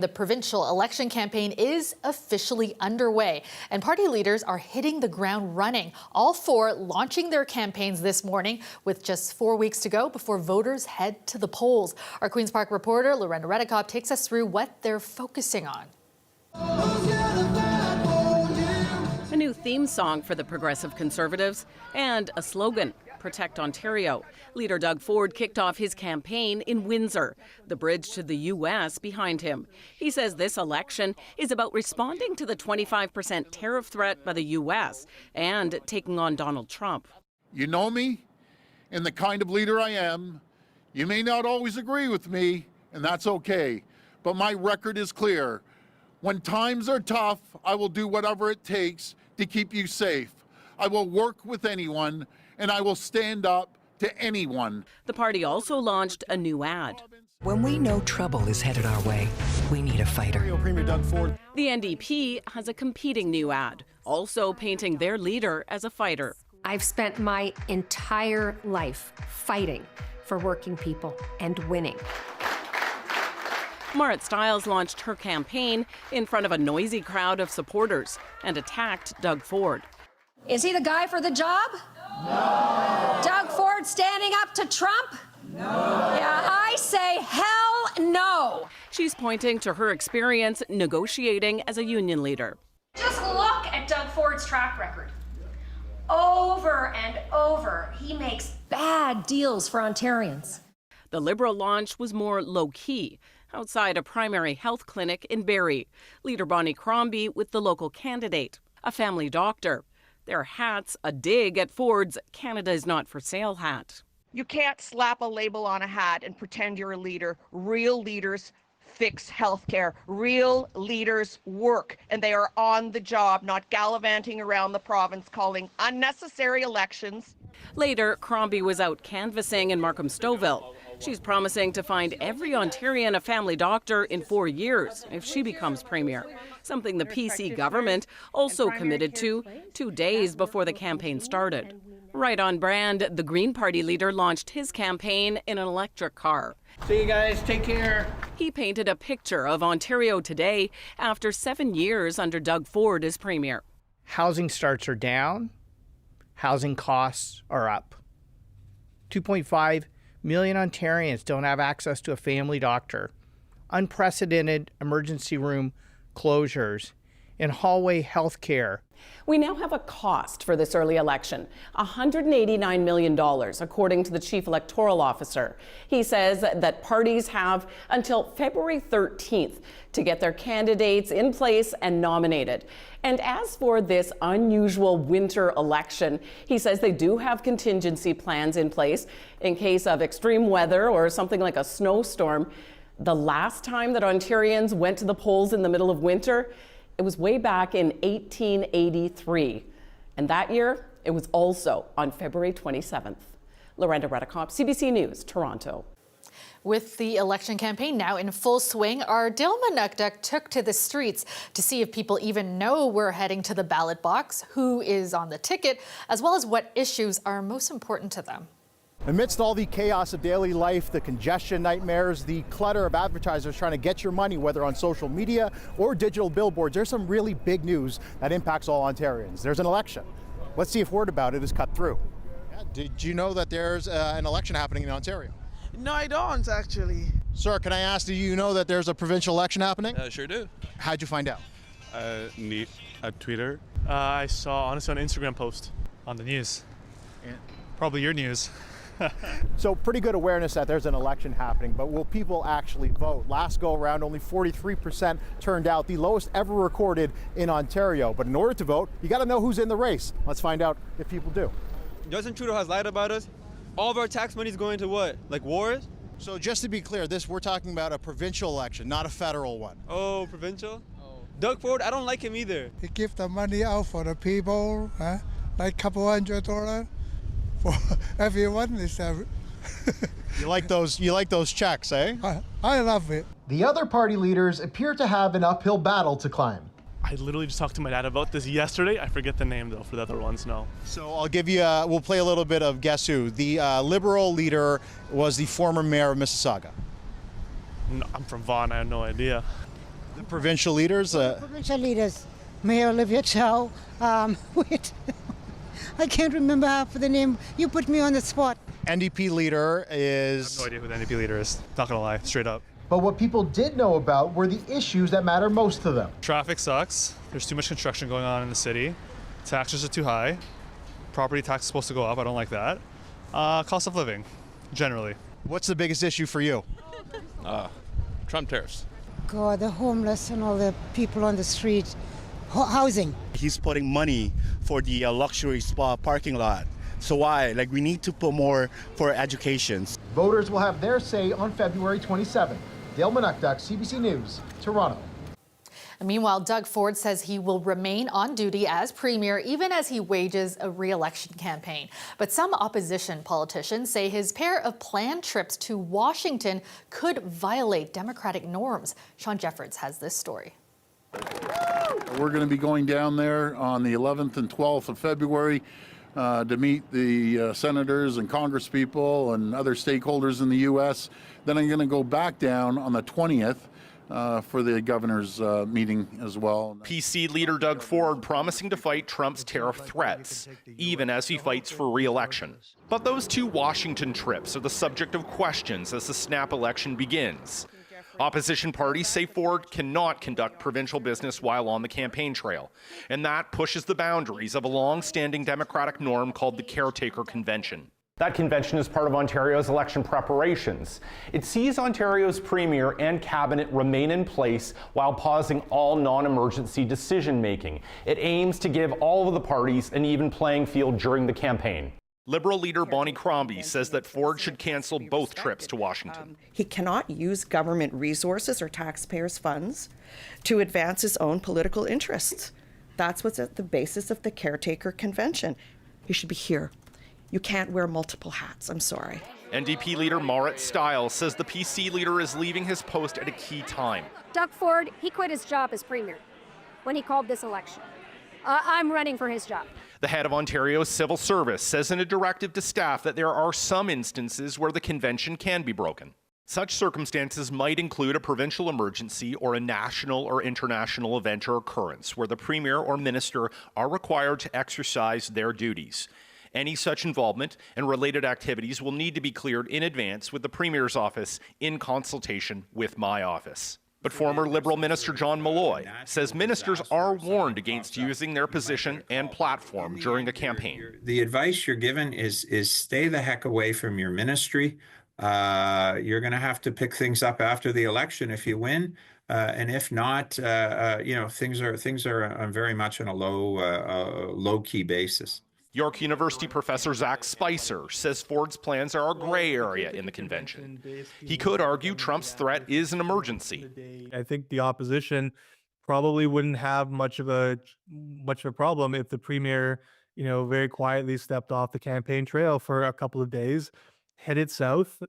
The provincial election campaign is officially underway, and party leaders are hitting the ground running, all four launching their campaigns this morning with just 4 weeks to go before voters head to the polls. Our Queen's Park reporter, Lorena Redekop, takes us through what they're focusing on. A new theme song for the Progressive Conservatives and a slogan, Protect Ontario. Leader Doug Ford kicked off his campaign in Windsor, the bridge to the U.S. behind him. He says this election is about responding to the 25% tariff threat by the U.S. and taking on Donald Trump. You know me and the kind of leader I am. You may not always agree with me, and that's okay, but my record is clear. When times are tough, I will do whatever it takes to keep you safe. I will work with anyone, and I will stand up to anyone. The party also launched a new ad. When we know trouble is headed our way, we need a fighter. Premier Doug Ford. The NDP has a competing new ad, also painting their leader as a fighter. I've spent my entire life fighting for working people and winning. Marit Stiles launched her campaign in front of a noisy crowd of supporters and attacked Doug Ford. Is he the guy for the job? No. Doug Ford standing up to Trump? No. Yeah, I say hell no. She's pointing to her experience negotiating as a union leader. Just look at Doug Ford's track record. Over and over, he makes Bad deals for Ontarians. The Liberal launch was more low-key, outside a primary health clinic in Barrie. Leader Bonnie Crombie with the local candidate, a family doctor. Their hats a dig at Ford's Canada is not for sale hat. You can't slap a label on a hat and pretend you're a leader. Real leaders fix healthcare. Real leaders work, and they are on the job, not gallivanting around the province calling unnecessary elections. Later, Crombie was out canvassing in Markham-Stouffville. She's promising to find every Ontarian a family doctor in 4 years if she becomes premier, something the PC government also committed to 2 days before the campaign started. Right on brand, the Green Party leader launched his campaign in an electric car. See you guys, take care. He painted a picture of Ontario today after 7 years under Doug Ford as premier. Housing starts are down, housing costs are up. 2.5 million Ontarians don't have access to a family doctor. Unprecedented emergency room closures and hallway health care. We now have a cost for this early election, $189 million, according to the chief electoral officer. He says that parties have until February 13th to get their candidates in place and nominated. And as for this unusual winter election, he says they do have contingency plans in place in case of extreme weather or something like a snowstorm. The last time that Ontarians went to the polls in the middle of winter, it was way back in 1883. And that year, it was also on February 27th. Lorena Redekop, CBC News, Toronto. With the election campaign now in full swing, our Dale Manukduk took to the streets to see if people even know we're heading to the ballot box, who is on the ticket, as well as what issues are most important to them. Amidst all the chaos of daily life, the congestion nightmares, the clutter of advertisers trying to get your money, whether on social media or digital billboards, there's some really big news that impacts all Ontarians. There's an election. Let's see if word about it is cut through. Yeah, did you know that there's an election happening in Ontario? No, I don't actually. Sir, can I ask, do you know that there's a provincial election happening? Sure do. How'd you find out? Neat. At Twitter. I saw, honestly, on an Instagram post on the news. Yeah. Probably your news. So pretty good awareness that there's an election happening, but will people actually vote? Last go around, only 43% turned out, the lowest ever recorded in Ontario. But in order to vote, you got to know who's in the race. Let's find out if people do. Justin Trudeau has lied about us. All of our tax money is going to what? Like wars? So just to be clear, we're talking about a provincial election, not a federal one. Oh, provincial? Doug Ford, I don't like him either. He gives the money out for the people, like $200 for everyone. You like those checks, eh? I love it. The other party leaders appear to have an uphill battle to climb. I literally just talked to my dad about this yesterday. I forget the name though for the other ones now. So I'll give you, we'll play a little bit of guess who. The Liberal leader was the former mayor of Mississauga. No, I'm from Vaughan, I have no idea. The provincial leaders? Provincial leaders. Mayor Olivia Chow. Wait, I can't remember half of the name. You put me on the spot. NDP leader is... I have no idea who the NDP leader is. Not gonna lie, straight up. But what people did know about were the issues that matter most to them. Traffic sucks. There's too much construction going on in the city. Taxes are too high. Property tax is supposed to go up. I don't like that. Cost of living, generally. What's the biggest issue for you? Trump tariffs. God, the homeless and all the people on the street. Housing. He's putting money for the luxury spa parking lot. So why? Like, we need to put more for education. Voters will have their say on February 27th. Dale Manukduk, CBC News, Toronto. Meanwhile, Doug Ford says he will remain on duty as premier even as he wages a re-election campaign. But some opposition politicians say his pair of planned trips to Washington could violate Democratic norms. Sean Jeffords has this story. We're going to be going down there on the 11th and 12th of February to meet the senators and congresspeople and other stakeholders in the U.S. Then I'm going to go back down on the 20th for the governor's meeting as well. PC leader Doug Ford promising to fight Trump's tariff threats, even as he fights for re-election. But those two Washington trips are the subject of questions as the snap election begins. Opposition parties say Ford cannot conduct provincial business while on the campaign trail, and that pushes the boundaries of a long-standing Democratic norm called the Caretaker Convention. That convention is part of Ontario's election preparations. It sees Ontario's premier and cabinet remain in place while pausing all non-emergency decision-making. It aims to give all of the parties an even playing field during the campaign. Liberal leader Bonnie Crombie says that Ford should cancel both trips to Washington. He cannot use government resources or taxpayers' funds to advance his own political interests. That's what's at the basis of the Caretaker Convention. He should be here. You can't wear multiple hats, I'm sorry. NDP leader Marit Stiles says the PC leader is leaving his post at a key time. Doug Ford, he quit his job as premier when he called this election. I'm running for his job. The head of Ontario's civil service says in a directive to staff that there are some instances where the convention can be broken. Such circumstances might include a provincial emergency or a national or international event or occurrence where the premier or minister are required to exercise their duties. Any such involvement and related activities will need to be cleared in advance with the Premier's office in consultation with my office. But former Liberal Minister John Malloy says ministers are warned against using their position and platform during a campaign. The advice you're given is stay the heck away from your ministry. You're going to have to pick things up after the election if you win. And if not, things are very much on a low-key basis. York University professor Zach Spicer says Ford's plans are a gray area in the convention. He could argue Trump's threat is an emergency. I think the opposition probably wouldn't have much of a problem if the premier, very quietly stepped off the campaign trail for a couple of days, headed south,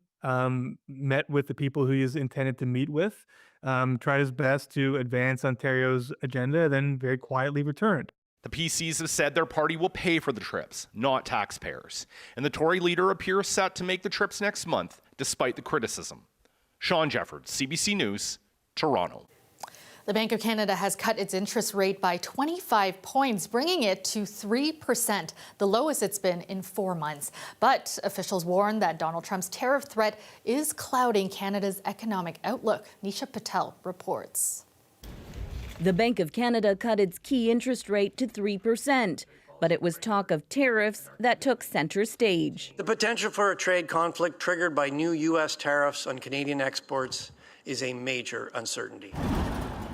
met with the people who he is intended to meet with, tried his best to advance Ontario's agenda, then very quietly returned. The PCs have said their party will pay for the trips, not taxpayers. And the Tory leader appears set to make the trips next month, despite the criticism. Sean Jeffords, CBC News, Toronto. The Bank of Canada has cut its interest rate by 25 points, bringing it to 3%, the lowest it's been in 4 months. But officials warn that Donald Trump's tariff threat is clouding Canada's economic outlook. Nisha Patel reports. The Bank of Canada cut its key interest rate to 3%, but it was talk of tariffs that took center stage. The potential for a trade conflict triggered by new U.S. tariffs on Canadian exports is a major uncertainty.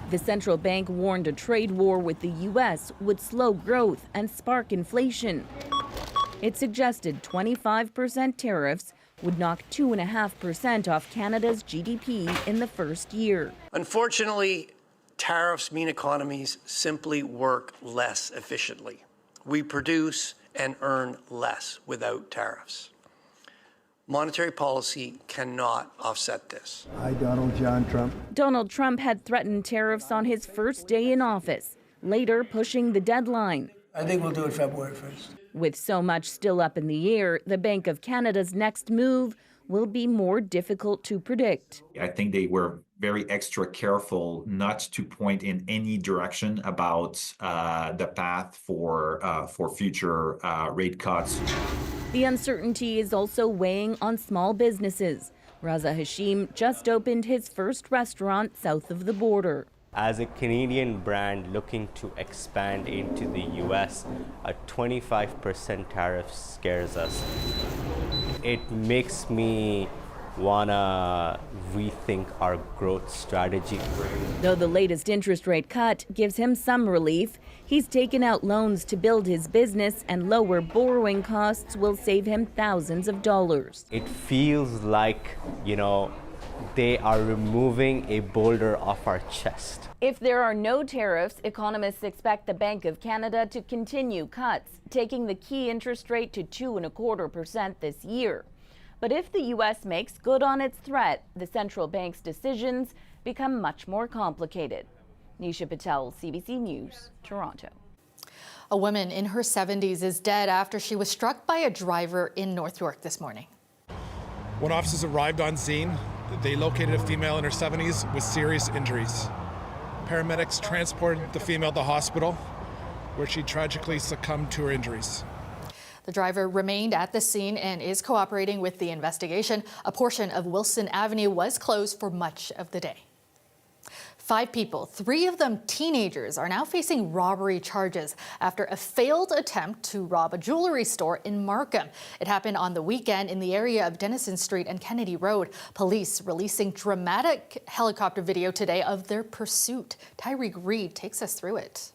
The central bank warned a trade war with the U.S. would slow growth and spark inflation. It suggested 25% tariffs would knock 2.5% off Canada's GDP in the first year. Unfortunately, tariffs mean economies simply work less efficiently. We produce and earn less without tariffs. Monetary policy cannot offset this. I, Donald John Trump. Donald Trump had threatened tariffs on his first day in office, later pushing the deadline. I think we'll do it February 1st. With so much still up in the air, the Bank of Canada's next move will be more difficult to predict. I think they were very extra careful not to point in any direction about the path for future rate cuts. The uncertainty is also weighing on small businesses. Raza Hashim just opened his first restaurant south of the border. As a Canadian brand looking to expand into the US, a 25% tariff scares us. It makes me wanna rethink our growth strategy. Though the latest interest rate cut gives him some relief, he's taken out loans to build his business, and lower borrowing costs will save him thousands of dollars. It feels like, they are removing a boulder off our chest. If there are no tariffs, economists expect the Bank of Canada to continue cuts, taking the key interest rate to 2.25% this year. But if the U.S. makes good on its threat, the central bank's decisions become much more complicated. Nisha Patel, CBC News, Toronto. A woman in her 70s is dead after she was struck by a driver in North York this morning. When officers arrived on scene, they located a female in her 70s with serious injuries. Paramedics transported the female to hospital, where she tragically succumbed to her injuries. The driver remained at the scene and is cooperating with the investigation. A portion of Wilson Avenue was closed for much of the day. 5 people, 3 of them teenagers, are now facing robbery charges after a failed attempt to rob a jewelry store in Markham. It happened on the weekend in the area of Denison Street and Kennedy Road. Police releasing dramatic helicopter video today of their pursuit. Tyreek Reed takes us through it.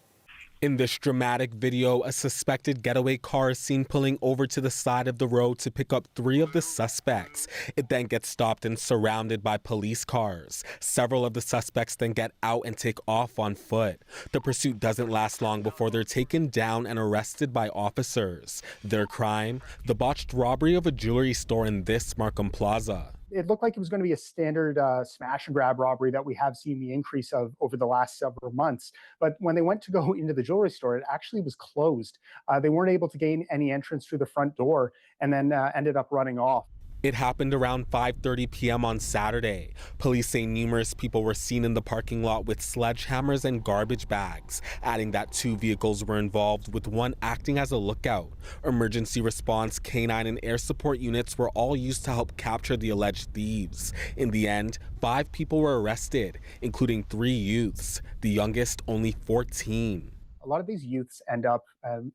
In this dramatic video, a suspected getaway car is seen pulling over to the side of the road to pick up 3 of the suspects. It then gets stopped and surrounded by police cars. Several of the suspects then get out and take off on foot. The pursuit doesn't last long before they're taken down and arrested by officers. Their crime? The botched robbery of a jewelry store in this Markham Plaza. It looked like it was going to be a standard smash and grab robbery that we have seen the increase of over the last several months. But when they went to go into the jewelry store, it actually was closed. They weren't able to gain any entrance through the front door and then ended up running off. It happened around 5:30 p.m. on Saturday. Police say numerous people were seen in the parking lot with sledgehammers and garbage bags, adding that 2 vehicles were involved, with one acting as a lookout. Emergency response, canine, and air support units were all used to help capture the alleged thieves. In the end, 5 people were arrested, including 3 youths, the youngest only 14. A lot of these youths end up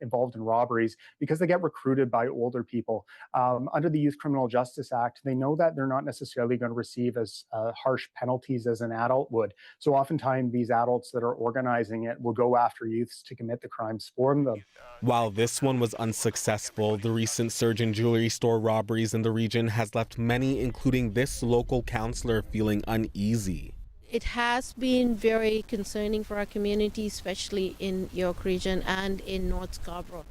involved in robberies because they get recruited by older people. Under the Youth Criminal Justice Act, they know that they're not necessarily going to receive as harsh penalties as an adult would. So oftentimes these adults that are organizing it will go after youths to commit the crimes for them. While this one was unsuccessful, the recent surge in jewelry store robberies in the region has left many, including this local counselor, feeling uneasy. It has been very concerning for our community, especially in York Region and in North Scarborough,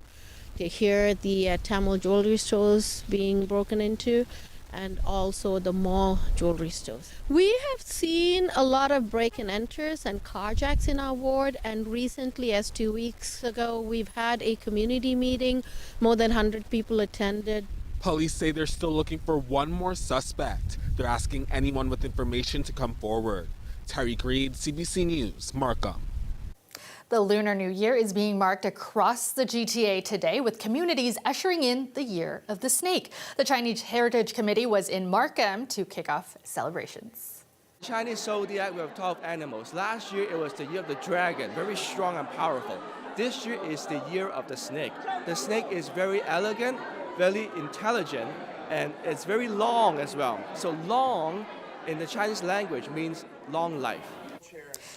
to hear the Tamil jewelry stores being broken into and also the mall jewelry stores. We have seen a lot of break and enters and carjacks in our ward, and recently, as 2 weeks ago, we've had a community meeting. More than 100 people attended. Police say they're still looking for one more suspect. They're asking anyone with information to come forward. Tyreek Reed, CBC News, Markham. The Lunar New Year is being marked across the GTA today, with communities ushering in the Year of the Snake. The Chinese Heritage Committee was in Markham to kick off celebrations. Chinese zodiac, we have 12 animals. Last year it was the Year of the Dragon, very strong and powerful. This year is the Year of the Snake. The snake is very elegant, very intelligent, and it's very long as well. So long in the Chinese language means long life.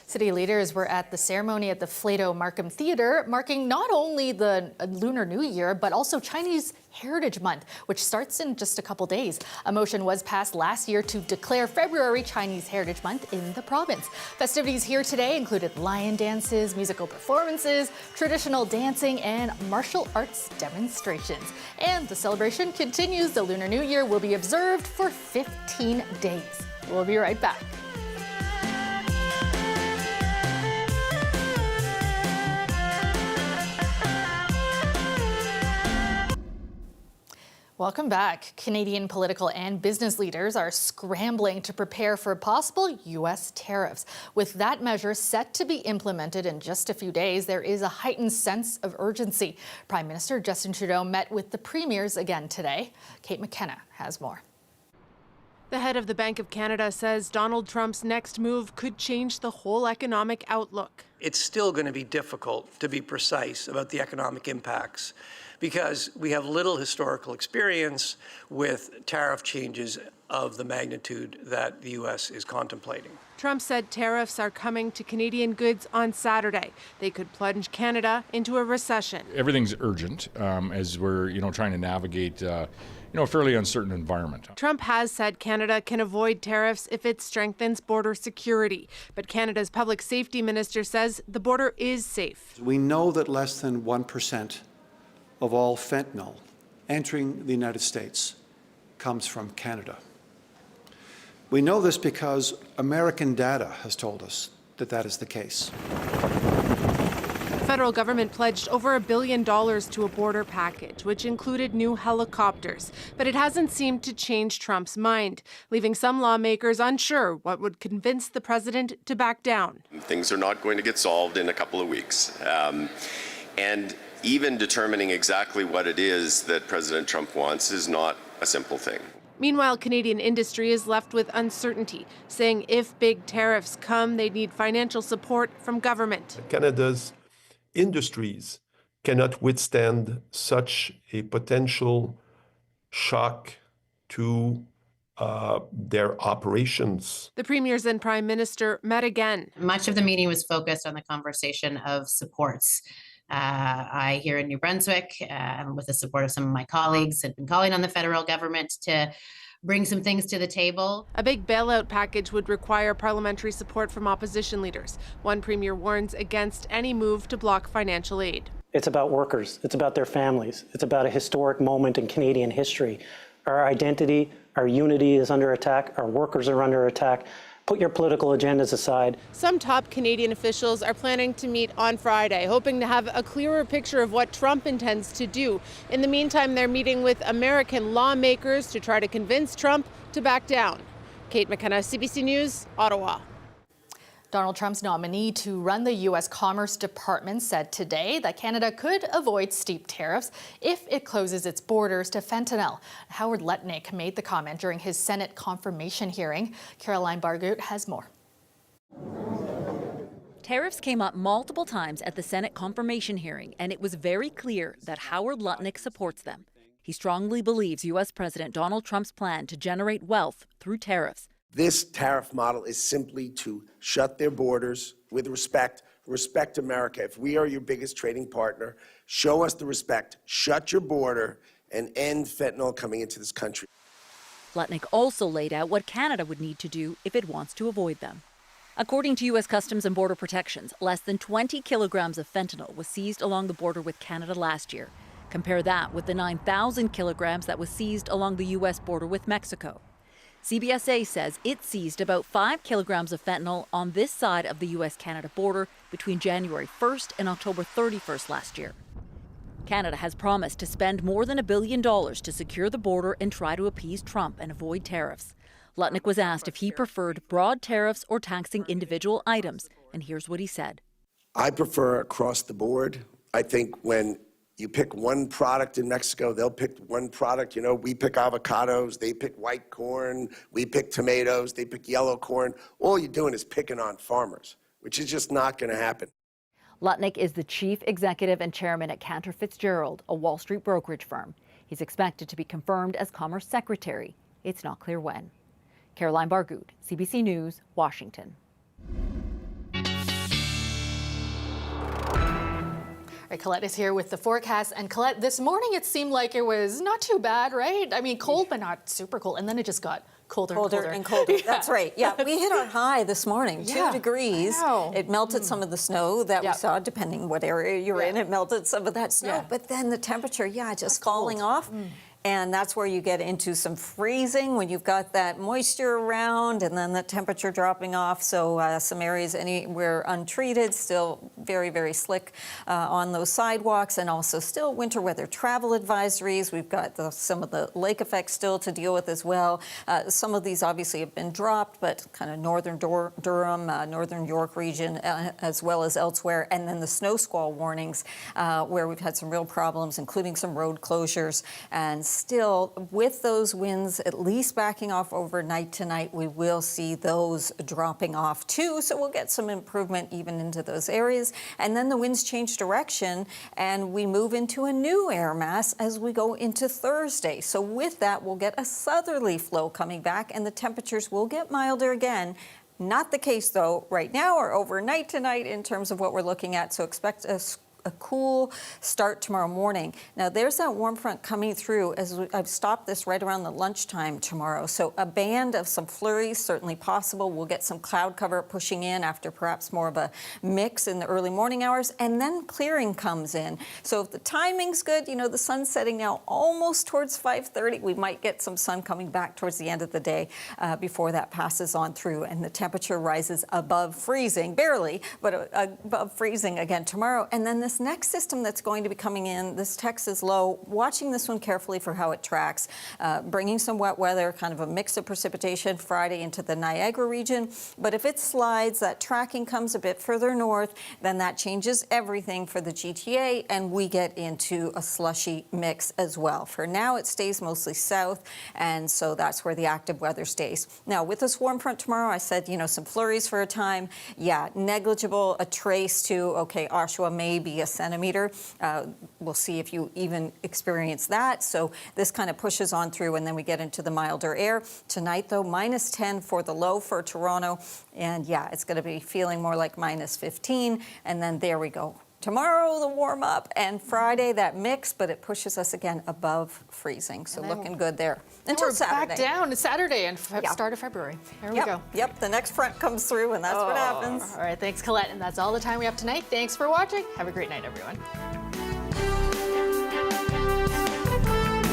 City leaders were at the ceremony at the Flato Markham Theatre, marking not only the Lunar New Year, but also Chinese Heritage Month, which starts in just a couple days. A motion was passed last year to declare February Chinese Heritage Month in the province. Festivities here today included lion dances, musical performances, traditional dancing, and martial arts demonstrations. And the celebration continues. The Lunar New Year will be observed for 15 days. We'll be right back. Welcome back. Canadian political and business leaders are scrambling to prepare for possible U.S. tariffs. With that measure set to be implemented in just a few days, there is a heightened sense of urgency. Prime Minister Justin Trudeau met with the premiers again today. Kate McKenna has more. The head of the Bank of Canada says Donald Trump's next move could change the whole economic outlook. It's still going to be difficult to be precise about the economic impacts because we have little historical experience with tariff changes of the magnitude that the U.S. is contemplating. Trump said tariffs are coming to Canadian goods on Saturday. They could plunge Canada into a recession. Everything's urgent as we're, trying to navigate, a fairly uncertain environment. Trump has said Canada can avoid tariffs if it strengthens border security. But Canada's public safety minister says the border is safe. We know that less than 1% of all fentanyl entering the United States comes from Canada. We know this because American data has told us that that is the case. The federal government pledged over $1 billion to a border package, which included new helicopters. But it hasn't seemed to change Trump's mind, leaving some lawmakers unsure what would convince the president to back down. Things are not going to get solved in a couple of weeks. And even determining exactly what it is that President Trump wants is not a simple thing. Meanwhile, Canadian industry is left with uncertainty, saying if big tariffs come, they need financial support from government. Canada's industries cannot withstand such a potential shock to their operations. The premiers and prime minister met again. Much of the meeting was focused on the conversation of supports. I, here in New Brunswick, with the support of some of my colleagues, had been calling on the federal government to bring some things to the table. A big bailout package would require parliamentary support from opposition leaders. One premier warns against any move to block financial aid. It's about workers. It's about their families. It's about a historic moment in Canadian history. Our identity, our unity is under attack. Our workers are under attack. Put your political agendas aside. Some top Canadian officials are planning to meet on Friday, hoping to have a clearer picture of what Trump intends to do. In the meantime, they're meeting with American lawmakers to try to convince Trump to back down. Kate McKenna, CBC News, Ottawa. Donald Trump's nominee to run the U.S. Commerce Department said today that Canada could avoid steep tariffs if it closes its borders to fentanyl. Howard Lutnick made the comment during his Senate confirmation hearing. Caroline Bargut has more. Tariffs came up multiple times at the Senate confirmation hearing, and it was very clear that Howard Lutnick supports them. He strongly believes U.S. President Donald Trump's plan to generate wealth through tariffs. This tariff model is simply to shut their borders with respect America. If we are your biggest trading partner, show us the respect, shut your border, and end fentanyl coming into this country. Lutnick also laid out what Canada would need to do if it wants to avoid them. According to U.S. Customs and Border Protections, less than 20 kilograms of fentanyl was seized along the border with Canada last year. Compare that with the 9,000 kilograms that was seized along the U.S. border with Mexico. CBSA says it seized about 5 kilograms of fentanyl on this side of the U.S.-Canada border between January 1st and October 31st last year. Canada has promised to spend more than $1 billion to secure the border and try to appease Trump and avoid tariffs. Lutnick was asked if he preferred broad tariffs or taxing individual items, and here's what he said. I prefer across the board. I think when you pick one product in Mexico, they'll pick one product. We pick avocados, they pick white corn, we pick tomatoes, they pick yellow corn. All you're doing is picking on farmers, which is just not going to happen. Lutnick is the chief executive and chairman at Cantor Fitzgerald, a Wall Street brokerage firm. He's expected to be confirmed as Commerce Secretary. It's not clear when. Caroline Bargut, CBC News, Washington. All right, Colette is here with the forecast. And Colette, this morning it seemed like it was not too bad, right? I mean, cold, but not super cold. And then it just got colder and colder. Yeah. That's right. Yeah, we hit our high this morning, 2 degrees. It melted some of the snow that we saw, depending what area you're in. It melted some of that snow. But then the temperature, just falling off. And that's where you get into some freezing when you've got that moisture around and then the temperature dropping off. So some areas anywhere untreated, still very, very slick on those sidewalks, and also still winter weather travel advisories. We've got some of the lake effects still to deal with as well. Some of these obviously have been dropped, but kind of northern Durham, northern York region, as well as elsewhere. And then the snow squall warnings, where we've had some real problems, including some road closures. And still, with those winds at least backing off overnight tonight, we will see those dropping off too. So we'll get some improvement even into those areas. And then the winds change direction and we move into a new air mass as we go into Thursday. So with that, we'll get a southerly flow coming back and the temperatures will get milder again. Not the case, though, right now or overnight tonight in terms of what we're looking at. So expect a cool start tomorrow morning. Now, there's that warm front coming through as I've stopped this right around the lunchtime tomorrow. So a band of some flurries, certainly possible. We'll get some cloud cover pushing in after perhaps more of a mix in the early morning hours, and then clearing comes in. So if the timing's good, you know, the sun's setting now almost towards 5:30. We might get some sun coming back towards the end of the day before that passes on through, and the temperature rises above freezing, barely, but above freezing again tomorrow. And then this next system that's going to be coming in, this Texas low, watching this one carefully for how it tracks, bringing some wet weather, kind of a mix of precipitation Friday into the Niagara region. But if it slides, that tracking comes a bit further north, then that changes everything for the GTA, and we get into a slushy mix as well. For now, it stays mostly south, and so that's where the active weather stays. Now, with this warm front tomorrow, I said, you know, some flurries for a time. Yeah, negligible, a trace to, okay, Oshawa may be a centimeter. We'll see if you even experience that. So this kind of pushes on through, and then we get into the milder air. Tonight, though, -10 for the low for Toronto. And yeah, it's going to be feeling more like -15. And then there we go. Tomorrow, the warm up, and Friday, that mix, but it pushes us again above freezing. So looking good there. Until Saturday. Back down to Saturday and start of February. There we go. Yep, the next front comes through, and that's what happens. All right, thanks, Colette. And that's all the time we have tonight. Thanks for watching. Have a great night, everyone.